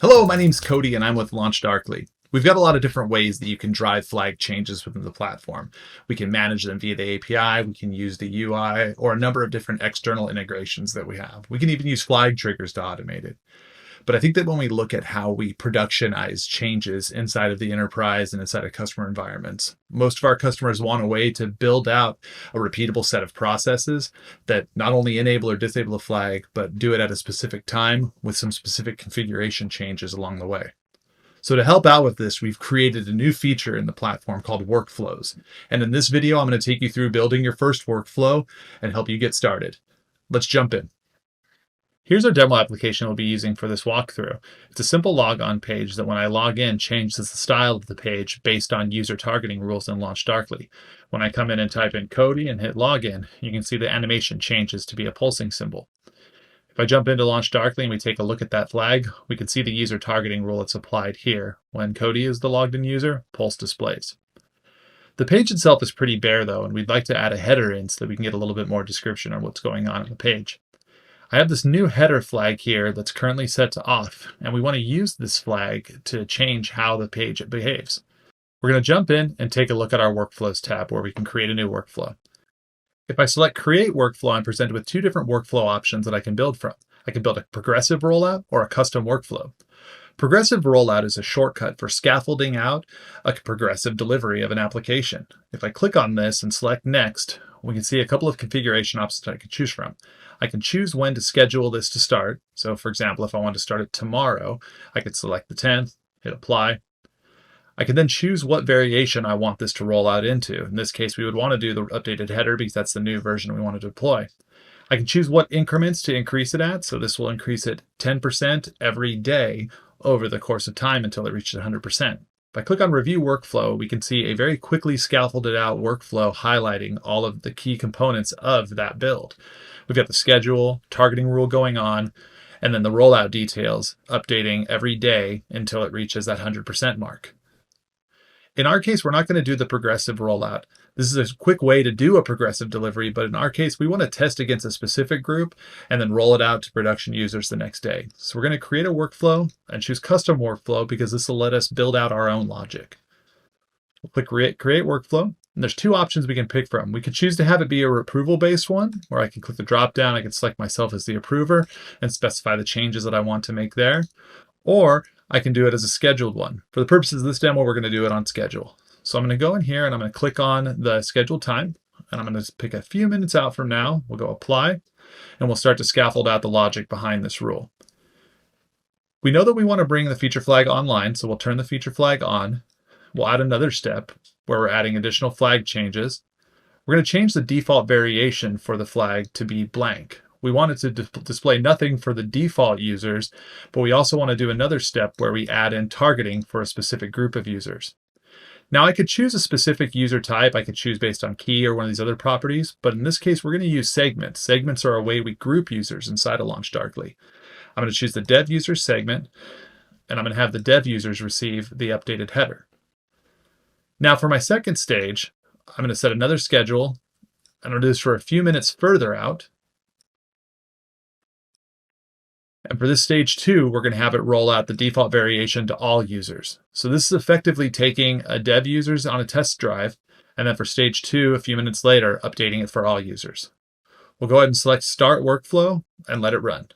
Hello, my name's Cody and I'm with LaunchDarkly. We've got a lot of different ways that you can drive flag changes within the platform. We can manage them via the API, we can use the UI, or a number of different external integrations that we have. We can even use flag triggers to automate it. But I think that when we look at how we productionize changes inside of the enterprise and inside of customer environments, most of our customers want a way to build out a repeatable set of processes that not only enable or disable a flag, but do it at a specific time with some specific configuration changes along the way. So to help out with this, we've created a new feature in the platform called workflows. And in this video, I'm going to take you through building your first workflow and help you get started. Let's jump in. Here's our demo application we'll be using for this walkthrough. It's a simple logon page that when I log in changes the style of the page based on user targeting rules in LaunchDarkly. When I come in and type in Cody and hit login, you can see the animation changes to be a pulsing symbol. If I jump into LaunchDarkly and we take a look at that flag, we can see the user targeting rule that's applied here. When Cody is the logged in user, pulse displays. The page itself is pretty bare though, and we'd like to add a header in so that we can get a little bit more description on what's going on the page. I have this new header flag here that's currently set to off, and we want to use this flag to change how the page behaves. We're going to jump in and take a look at our Workflows tab where we can create a new workflow. If I select Create Workflow, I'm presented with two different workflow options that I can build from. I can build a progressive rollout or a custom workflow. Progressive rollout is a shortcut for scaffolding out a progressive delivery of an application. If I click on this and select Next, we can see a couple of configuration options that I can choose from. I can choose when to schedule this to start. So for example, if I want to start it tomorrow, I could select the 10th, hit Apply. I can then choose what variation I want this to roll out into. In this case, we would want to do the updated header because that's the new version we want to deploy. I can choose what increments to increase it at. So this will increase it 10% every day over the course of time until it reaches 100%. If I click on Review Workflow, we can see a very quickly scaffolded out workflow highlighting all of the key components of that build. We've got the schedule, targeting rule going on, and then the rollout details updating every day until it reaches that 100% mark. In our case, we're not going to do the progressive rollout. This is a quick way to do a progressive delivery, but in our case, we want to test against a specific group and then roll it out to production users the next day. So we're going to create a workflow and choose custom workflow because this will let us build out our own logic. We'll click create workflow. And there's two options we can pick from. We could choose to have it be a approval-based one, where I can click the drop down, I can select myself as the approver and specify the changes that I want to make there. Or I can do it as a scheduled one. For the purposes of this demo, we're going to do it on schedule. So I'm going to go in here and I'm going to click on the scheduled time, and I'm going to pick a few minutes out from now. We'll go apply, and we'll start to scaffold out the logic behind this rule. We know that we want to bring the feature flag online, so we'll turn the feature flag on. We'll add another step where we're adding additional flag changes. We're going to change the default variation for the flag to be blank. We want it to display nothing for the default users, but we also want to do another step where we add in targeting for a specific group of users. Now I could choose a specific user type. I could choose based on key or one of these other properties, but in this case, we're going to use segments. Segments are a way we group users inside of LaunchDarkly. I'm going to choose the dev user segment, and I'm going to have the dev users receive the updated header. Now for my second stage, I'm going to set another schedule. I'm going to do this for a few minutes further out. And for this stage 2, we're going to have it roll out the default variation to all users. So this is effectively taking a dev users on a test drive, and then for stage 2, a few minutes later, updating it for all users. We'll go ahead and select Start Workflow and let it run.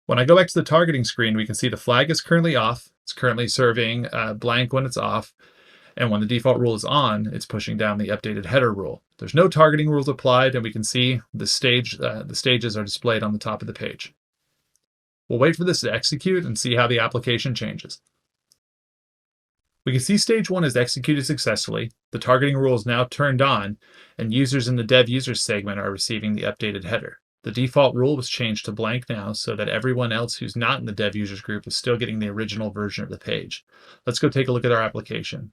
When I go back to the targeting screen, we can see the flag is currently off. It's currently serving blank when it's off. And when the default rule is on, it's pushing down the updated header rule. There's no targeting rules applied, and we can see the stages are displayed on the top of the page. We'll wait for this to execute and see how the application changes. We can see stage 1 is executed successfully. The targeting rule is now turned on, and users in the dev users segment are receiving the updated header. The default rule was changed to blank now so that everyone else who's not in the dev users group is still getting the original version of the page. Let's go take a look at our application.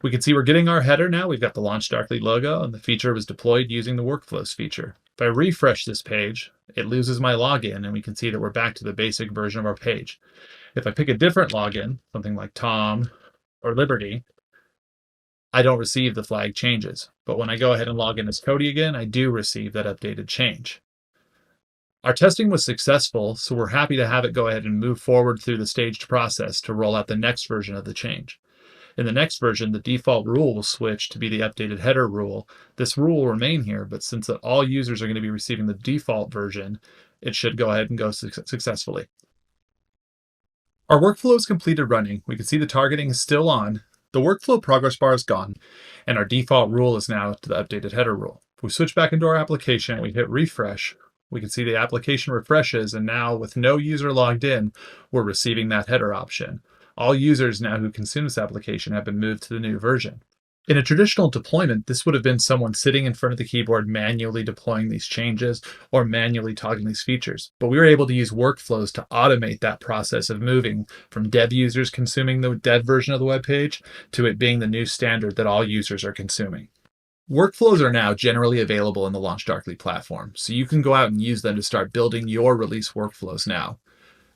We can see we're getting our header now. We've got the LaunchDarkly logo, and the feature was deployed using the Workflows feature. If I refresh this page, it loses my login, and we can see that we're back to the basic version of our page. If I pick a different login, something like Tom or Liberty, I don't receive the flag changes. But when I go ahead and log in as Cody again, I do receive that updated change. Our testing was successful, so we're happy to have it go ahead and move forward through the staged process to roll out the next version of the change. In the next version, the default rule will switch to be the updated header rule. This rule will remain here, but since all users are going to be receiving the default version, it should go ahead and go successfully. Our workflow is completed running. We can see the targeting is still on. The workflow progress bar is gone, and our default rule is now to the updated header rule. If we switch back into our application, we hit refresh, we can see the application refreshes, and now with no user logged in, we're receiving that header option. All users now who consume this application have been moved to the new version. In a traditional deployment, this would have been someone sitting in front of the keyboard manually deploying these changes or manually toggling these features. But we were able to use workflows to automate that process of moving from dev users consuming the dev version of the web page to it being the new standard that all users are consuming. Workflows are now generally available in the LaunchDarkly platform, so you can go out and use them to start building your release workflows now.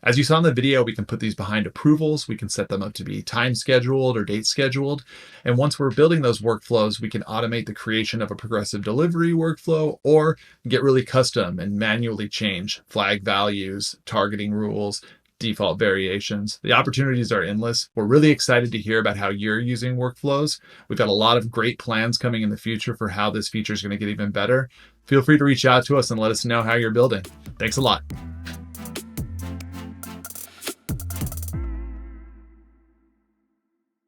As you saw in the video, we can put these behind approvals. We can set them up to be time scheduled or date scheduled. And once we're building those workflows, we can automate the creation of a progressive delivery workflow or get really custom and manually change flag values, targeting rules, default variations. The opportunities are endless. We're really excited to hear about how you're using workflows. We've got a lot of great plans coming in the future for how this feature is going to get even better. Feel free to reach out to us and let us know how you're building. Thanks a lot.